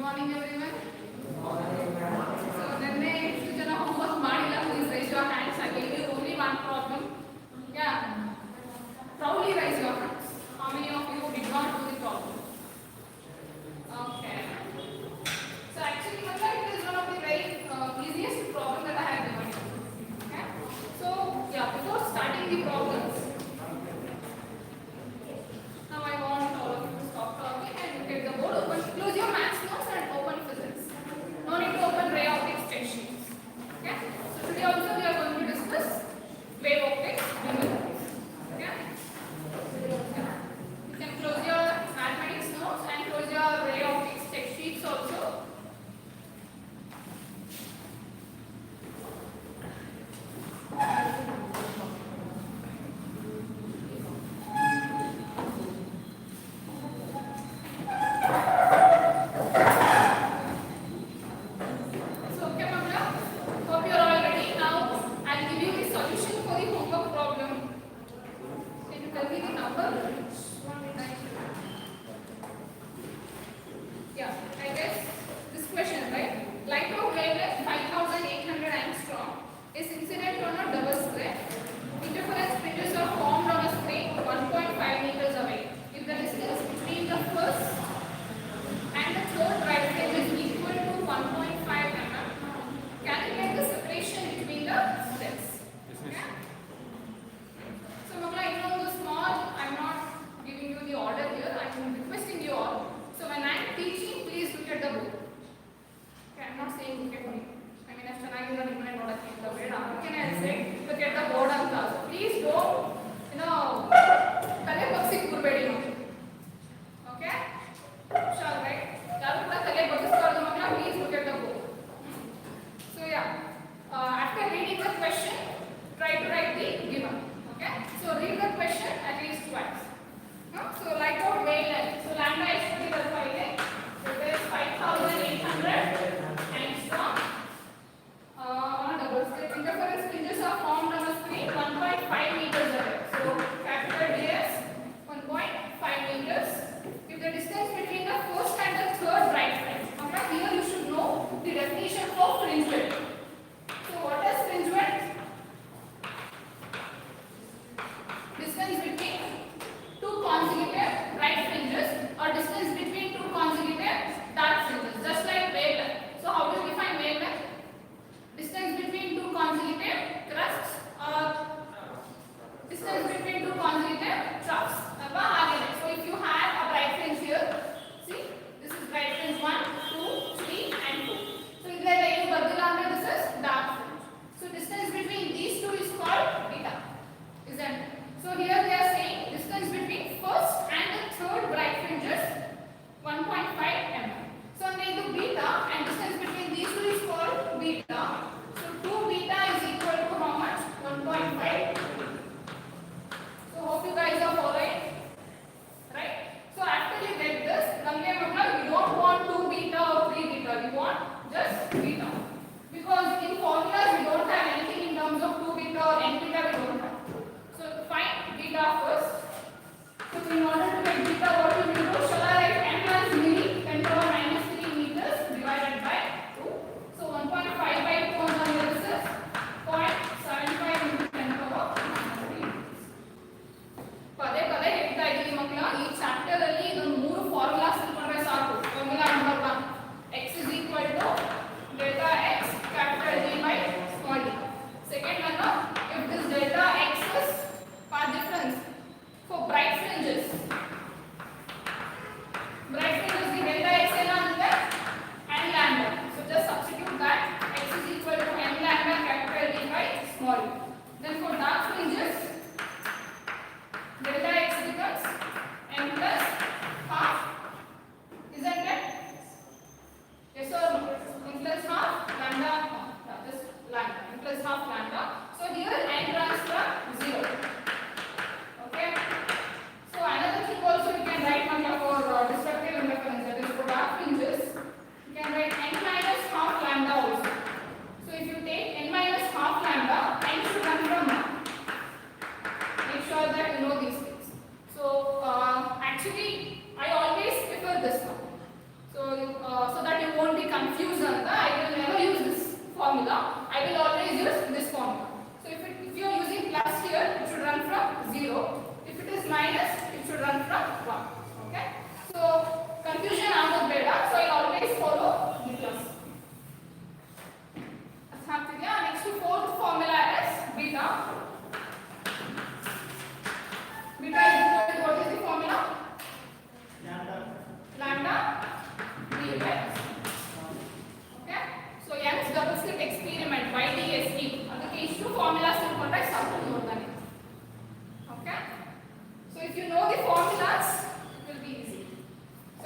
morning everyone. So ನಿನ್ನೆ ಎಷ್ಟು ಜನ ಹೋಮ್ವರ್ಕ್ ಮಾಡಿಲ್ಲ? Please raise your hands. I gave you only one problem. Yeah. Proudly raise your hands. How many of you did not do the problem? Okay. So actually, it is one of the very easiest problem that I have given you. Okay. So yeah, before starting the problems, now I want all of you to stop talking and look at the board. Open, close your maths notes and open physics. No need to open ray optics test sheets. Okay. So today also we are going to discuss wave optics. Okay. You can close your mathematics notes and close your ray optics test sheets also.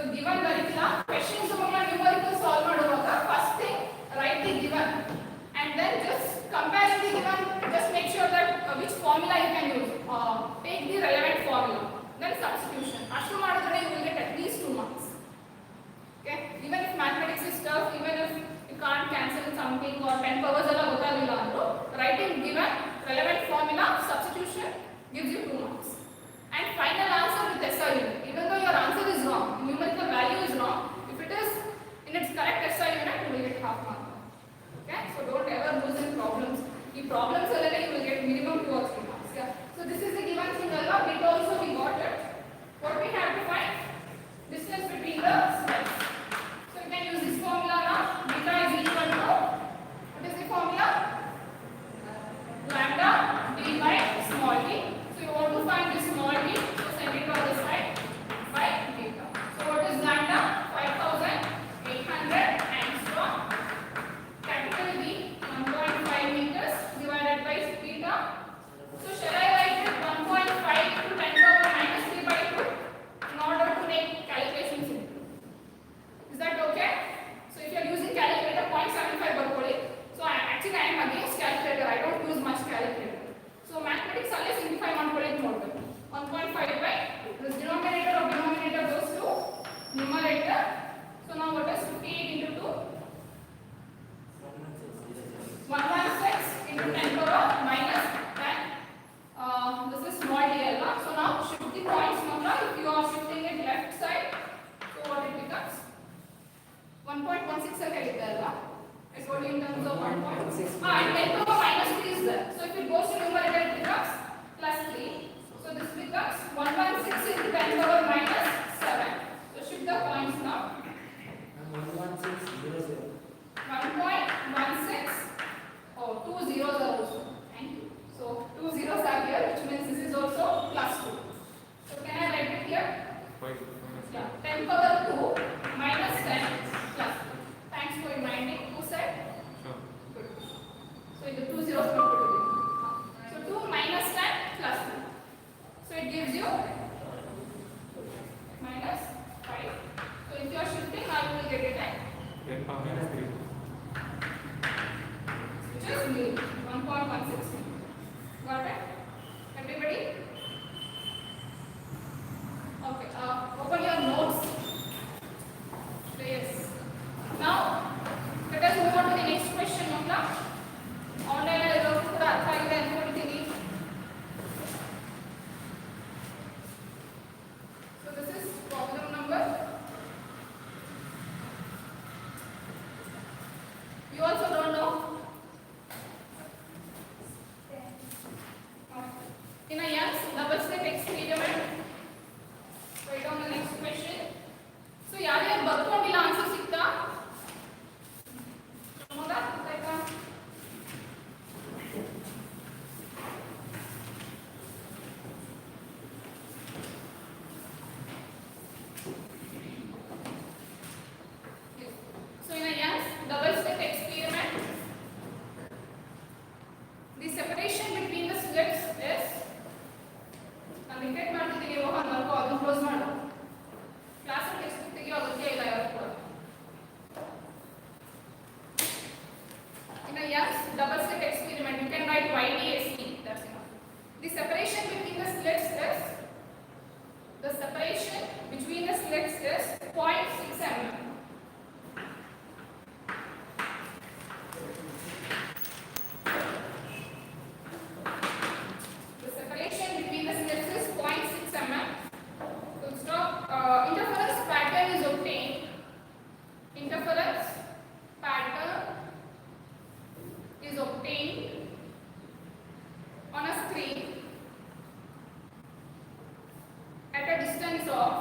So given ಬರೀತಿಲ್ಲ questions numerical solve ಮಾಡುವಾಗ first thing write the given and then just compare the given, just make sure that which formula you can use, take the relevant formula, then substitution. ಅಷ್ಟು ಮಾಡಿದ್ರೆ you will get at least 2 marks. Okay, even if mathematics is tough, even if you can't cancel something or 10 powers ಎಲ್ಲ ಗೊತ್ತಾಗಲಿಲ್ಲ ಅಂದ್ರು writing given relevant formula substitution gives you 2 marks. And final answer with SI unit. Even though your answer is wrong, numerical value is wrong, if it is in its correct SI unit, you will get half mark. Okay, so don't ever lose in problems. In problems you will get minimum 2 or 3 marks. Yeah. So this is the given thing. Bit also we got it. What we have to find? Distance between the steps. So you can use this formula now. Beta is equal to, what is the formula? Lambda d by small d. So you want to find the small d, so send it on the side by beta. So what is lambda? 5800 angstrom. Capital B 1.5 meters divided by beta. So shall I write it 1.5 to 10 power minus 3 by 2 in order to make calculations simple? Is that okay? So if you are using calculator 0.75 ಬರ್ಕೊಳ್ಳಿ. So actually I am against calculator. I don't use much calculator. So mathematics always simplify ಮಾಡ್ಕೊಳ್ಳಿ ಅಂತ ನೋಡ್ಬೇಕು. 1.5 by the denominator of denominator goes to numerator. So now what is 58 into 2? 116 into 10 power minus 10. This is small d alva. So now shift the points number. If you are shifting it left side, so what it becomes? 1.16 ಹೇಳಿದ್ದೆ ಅಲ್ವಾ? I told you in terms of 1.6. And 10 power minus 3 is there. So if it goes to numerator, it becomes plus 3. So this becomes 116 into 10 power minus 7. So shift the points now. 11600. 1.16. Oh, 2 zeros are also. Thank you. So 2 zeros are here, which means this is also plus 2. So can I write it here? Yeah. 10 power 2 minus 10 plus 2. Thanks for reminding. Who said? Good. So the 2 zeros not put it in. So 2 minus 10 plus 2. So it gives you minus 5. So if you are shifting, how you will get it at? 10 power minus 3. Which is me, 1.116. Got it? Everybody? Okay. Open your notes. So yes. Now let us move on to the next question. Mokla. Online ಎಲ್ಲರೂ ಕೂಡ ಅರ್ಥ ಆಗಿದೆ ಅನ್ಕೊಂಡಿದ್ದೀನಿ. So this is problem number. You also don't know. In a Young's double step experiment, write down the next question. So ಯಾರ್ಯಾರು ಬರ್ಕೊಂಡಿಲ್ಲ answer ಸಿಗ್ತಾ? ಹೌದಾ? ಗೊತ್ತಾಯ್ತಾ? So in a Young's double step experiment, the separation between the slits is, ನಾನು repeat ಮಾಡ್ತಿದ್ದೀನಿ, ಮೋಹನ್ ಬರ್ಕೋ ಅದನ್ನು close ಮಾಡು. Class text book ತೆಗಿಯೋ ಅಗತ್ಯ ಇಲ್ಲ ಯಾರು ಕೂಡ. In a Young's double slit experiment, you can write YDST. That's enough. The separation between the slits is 0.6 mm. The separation between the slits is 0.6 mm. So stop. Interference pattern is obtained. Interference pattern is obtained on a screen at a distance of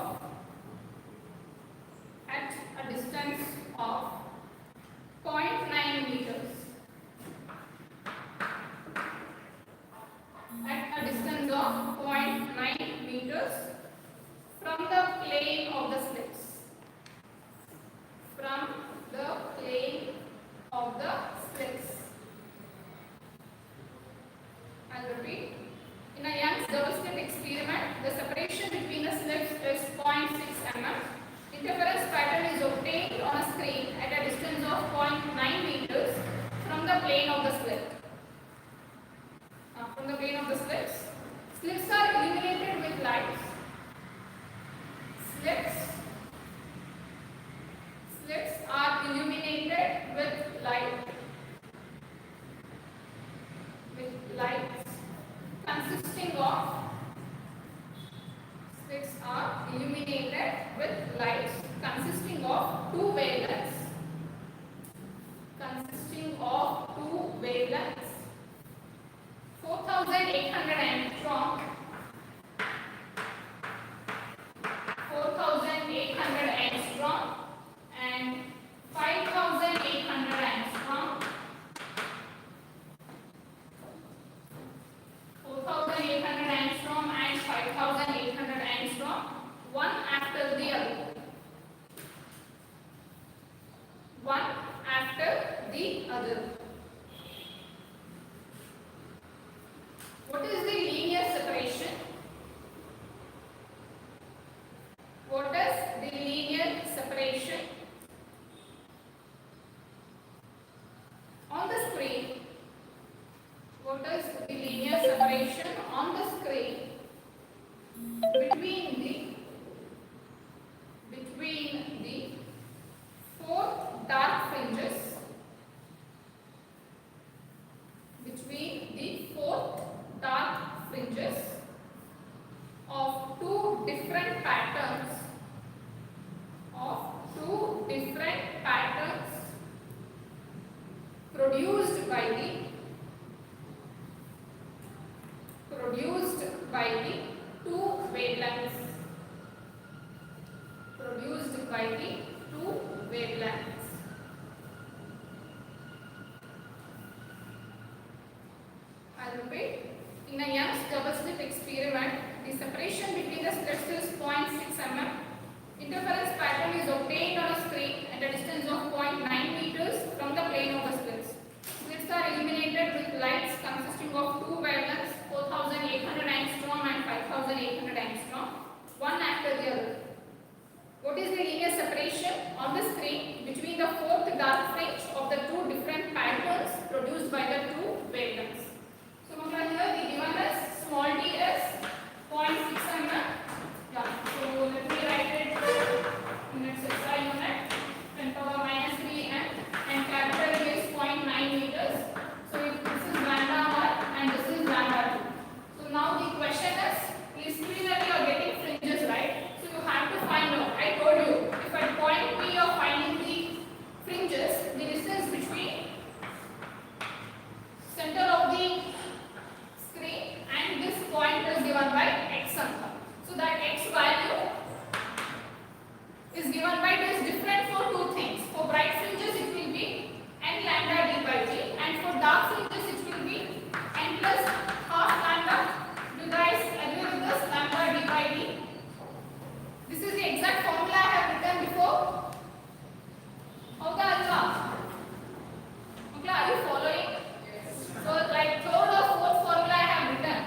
with lights consisting of two wavelengths. Consisting of two wavelengths. 4,800 angstrom. 4,800 angstrom and 5,800 angstrom. 4,800 angstrom and 5,800 angstrom, one after the other. One after the other. What is the linear separation? What is the linear separation? On the screen, what is the linear separation on the screen between the four dark fringes, between the four dark fringes of two different patterns, produced by the two wavelengths. Produced by the two wavelengths. I'll repeat. In a Young's double slit experiment, the separation between the slits is 0.6 mm. Interference pattern is obtained on a screen at a distance of 0.9 meters from the plane of the slits. Slits are illuminated with lights consisting of two wavelengths, 4,800 angstrom and 5,800 angstrom, one after the other. What is the linear separation on the screen between the fourth dark fringe of the two different patterns produced by the two wavelengths? So here the given is small d is 0.6 mm. Yeah. So let me write it units SI unit 10 power minus 3 m and capital D is 0.9 meters. So if this is lambda 1 and this is lambda 2. So now the question is clearly you are getting fringes, right? So you have to find out. I told you if at point P you are finding the fringes, the distance between center of the screen and this point is given by x alpha. So that x value is given by, it is different for two things. For bright fringes it will be n lambda d by t, and for dark fringes it will be n plus half lambda. Do you guys agree with this? Lambda d by d. This is the exact formula I have written before. Okay, Alpha? Okay, are you following? Yes. So like third or fourth formula I have written.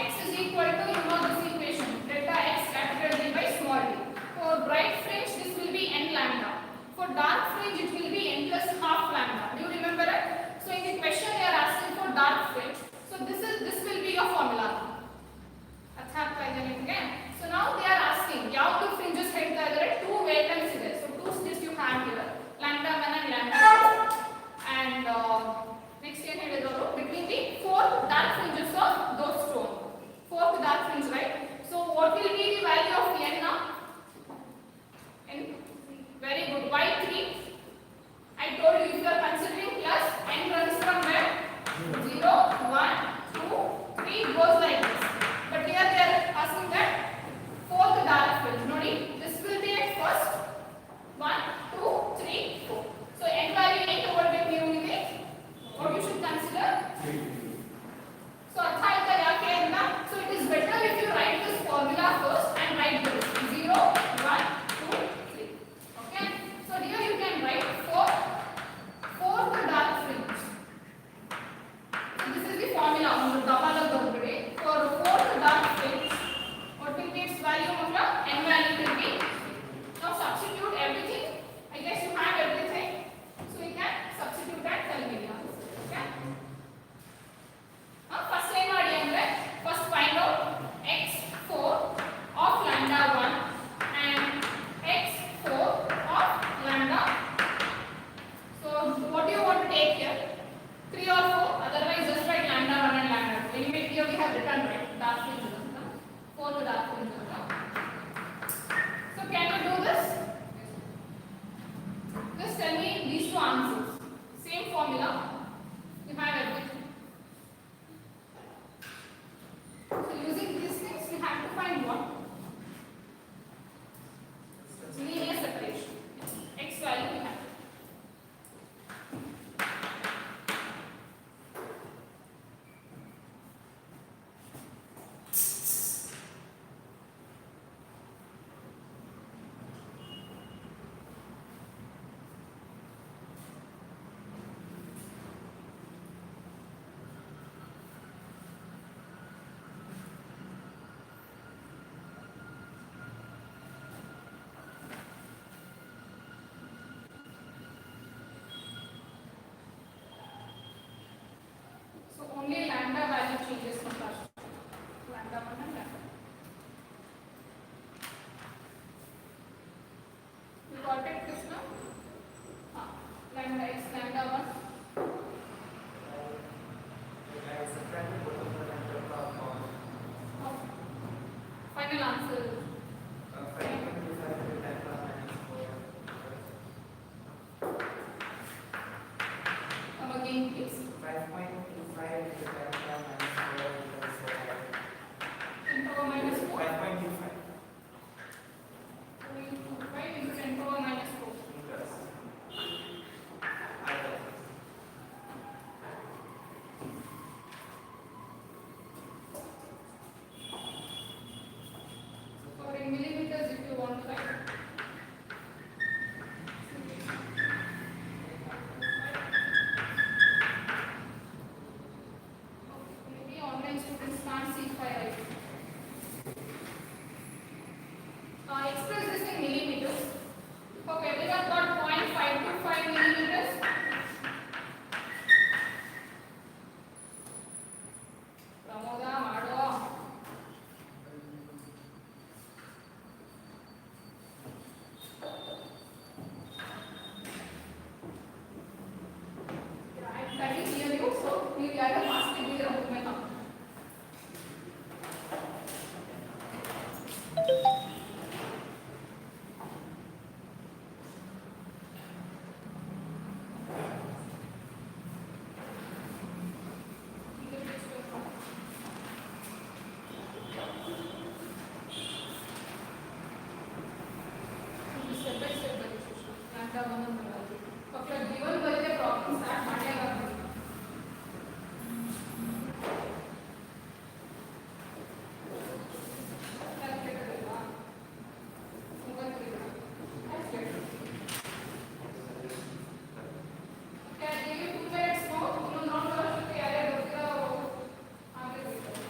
X is equal to, you know this equation, delta x capital D by small d. For bright fringe this will be n lambda. For dark fringe it will be n plus half lambda. Do you remember it? So in the question they are asking for dark fringe. So this will be your formula. So now they are asking, ಯಾವ two fringes ಹೇಳ್ತಾ ಇದ್ದಾರೆ, two wavelengths ಇದೆ. So two slits you have here, lambda 1 and lambda 2. And next ಏನು ಹೇಳಿದ್ರು, between the fourth dark fringes of those two. Fourth dark fringe, right? So what will be the value of n now? N. Very good. Why 3? I told you if you are considering plus, n runs from where? 0, 1, 2, 3 goes like this. But here they are asking that fourth dark fringe. Nodi, this will be at first 1, 2, 3, 4. So n value 8 over the mu is what you should consider. So artha aita yake anda. So it is better if you write this formula first and write this 0, 1, 2, 3. Okay. So here do this? Just tell me these two answers. Same formula. You have everything. So using these things, we have to find what? Linear separation. X value we have. So only lambda value changes from class to lambda 1 and lambda. You got it, Krishna? Lambda x, lambda 1. Final answer. Come again, please. 5.25 into 10 power minus 4 equals 10 power minus 4. 5.25 5 into 10 power minus 4. equals Or in millimeters if you want to write. Maybe online students can't see if I write. Express this in millimeters. Okay, everyone got 0.525 millimeters. Pramoda, Mado. That is near you, so we are the fast degree of my thumb. Step by step registration. Lambda 1 and lambda 2. Okay, given by the problem start ಮಾಡಿಯಾಗ calculator ಅಲ್ವಾ? ಮೂವತ್ತು ಇದೆ. Calculator. Okay, I give you 2 minutes more. ಇನ್ನೊಂದು round ಬರೋಷ್ಟೊತ್ತಿಗೆ ಯಾರ್ಯಾರು ಬರ್ತೀರಾ ಅವ್ರು ಆಗ್ಲೇ ಬರ್ತಾರೆ.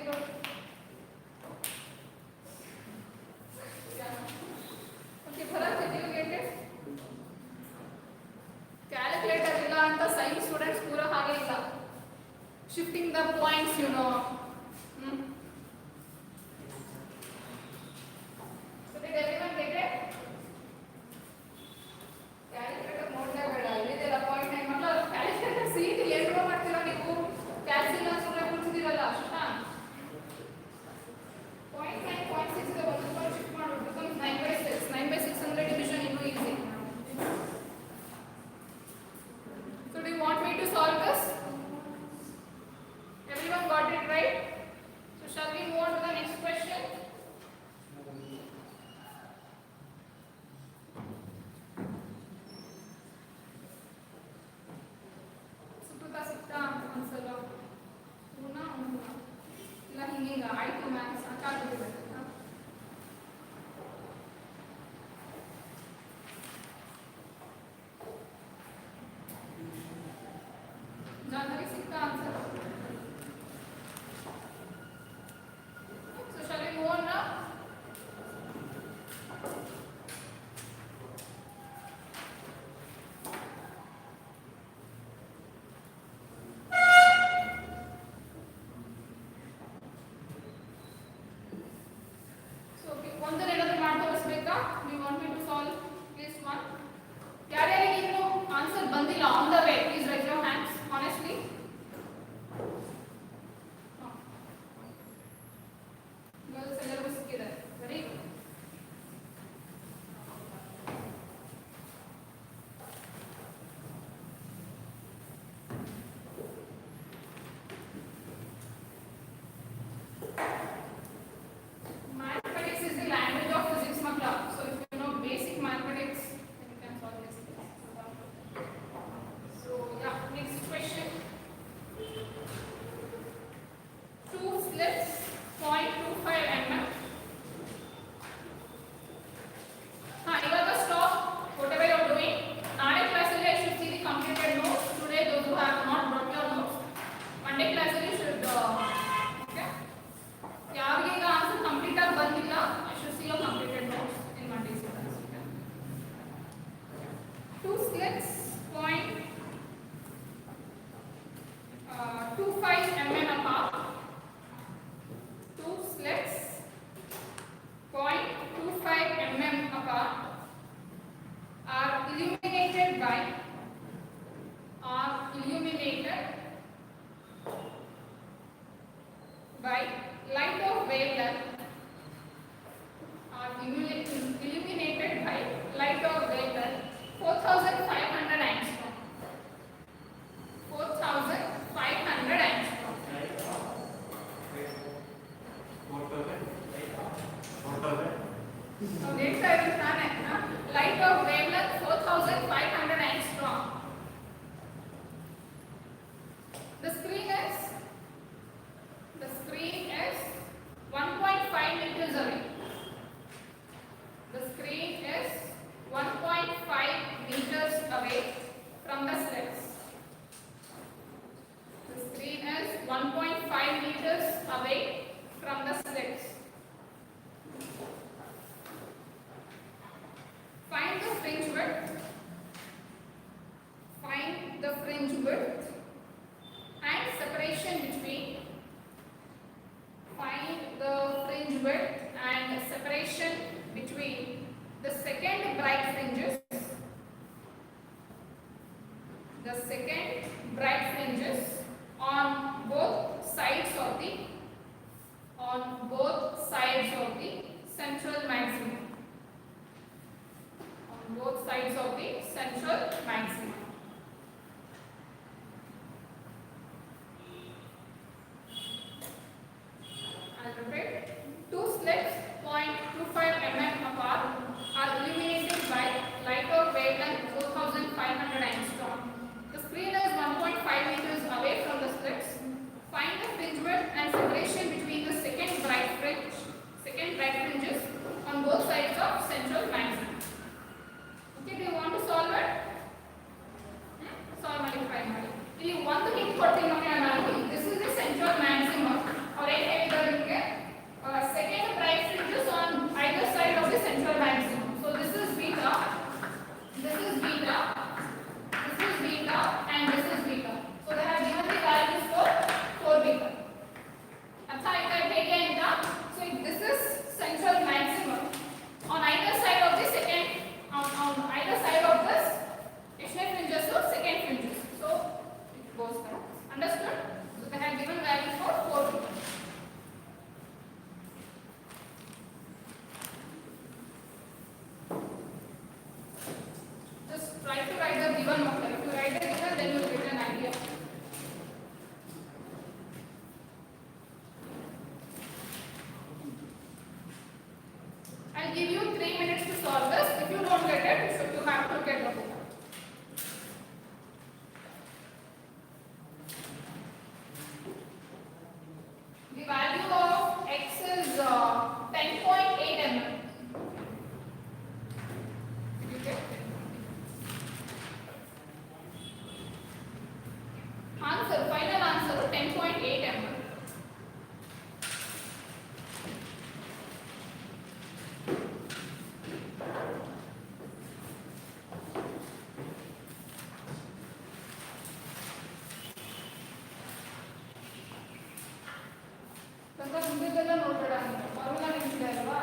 very good. Okay, Bharat, did you get it? Calculator ಇಲ್ಲ ಅಂತ ಸೈನ್ಸ್ ಸ್ಟೂಡೆಂಟ್ಸ್ ಪೂರ ಹಾಗೆ ಇಲ್ಲ. Shifting the points, you know. So did everyone get it? Calculator ನೋಡ್ಲೇಬೇಡ, ಇಲ್ಲಿದೆಲ್ಲ ಪಾಯಿಂಟ್ ನೈನ್ ಮಕ್ಕಳು ಕ್ಯಾಲ್ಕುಲೇಟರ್ ಸೀಟ್ ಏನು ಮಾಡ್ತೀರಾ ನೀವು? ಕ್ಯಾಲ್ಸಿನ ಸುಮ್ಮನೆ ಕೂರ್ಸಿದಿರಲ್ಲ ಅಷ್ಟಾ. ಪಾಯಿಂಟ್ ನೈನ್ ಪಾಯಿಂಟ್ ಸಿಕ್ಸ್ ಇದೆ, ಒಂದು ಪಾಯಿಂಟ್ ಶಿಫ್ಟ್ ಮಾಡೋದು becomes 9/6. 9/6 ಅಂದ್ರೆ ಡಿವಿಷನ್ ಇನ್ನೂ easy. So do you want me to solve this? Everyone got it right? So shall we move on to the next question? Sukrita ಸಿಕ್ತ ಅನ್ಸಲ್ಲ. ಪುನಃ ಇಲ್ಲ ಹಿಂಗೀಗ ಆಯ್ತು ಮ್ಯಾಥ್ಸ್ ಸಾಕಾಗ್ಬಿಟ್ಟಿದೆ. ಜಾಹ್ನವಿ ಸಿಕ್ತ answer. So shall we move on now? So okay, ಒಂದರ ಏನಾದರೂ ಮಾಡಿ ತೋರಿಸ್ಬೇಕಾ? Do you want me to solve this one? ಯಾರ್ಯಾರಿಗೆ ಇನ್ನೂ ಆನ್ಸರ್ ಬಂದಿಲ್ಲ on the way, please raise your hands honestly. Girls ಎಲ್ಲರಿಗೂ ಸಿಕ್ಕಿದೆ. Very good. Mathematics is the language of physics, makla. So if you know basic mathematics, then you can solve this. So yeah, next question. Two slips, 0.25 mm. ಇವಾಗ stop whatever you are doing. ನಾಳೆ ಕ್ಲಾಸಲ್ಲಿ I should see the completed notes. Today those who have not brought your notes, Monday ಕ್ಲಾಸಲ್ಲಿ you should okay. ಯಾರಿಗೆ ಈಗ answer complete ಆಗಿ ಬಂದಿಲ್ಲ, I should see your completed notes in Monday's class. Okay. Two slits, 0.25 mm apart. Two slits, 0.25 mm apart, are illuminated by light of wavelength. Are illuminated by light of wavelength 4500 angstrom. 4500 angstrom. So ಹೇಳ್ತಾ ಇರೋದು ತಾನೇ light of wavelength 4500 angstrom. The screen is 1.5 meters away. The screen is 1.5 meters away from the slits. The screen is 1.5 meters away from the slits. Find the fringe width. Find the fringe width and separation between. Find the fringe width and separation between the second bright fringes. The second bright fringes on both sides of the central maximum. On both sides of the central maximum. I'll repeat. Two slits 0.25 mm apart are illuminated by light of wavelength 4500 angstrom. The screen I'll give you 3 minutes to solve this. If you don't get it, so you have to get the book. The value of x is 10.8 mm. Did you get it? Answer, final answer 10.8 mm. ಸ್ವಲ್ಪ ಮುಂದೆಲ್ಲ ನೋಡಬೇಡ ಅಂತ formula ನಿಂತಿದೆ ಅಲ್ವಾ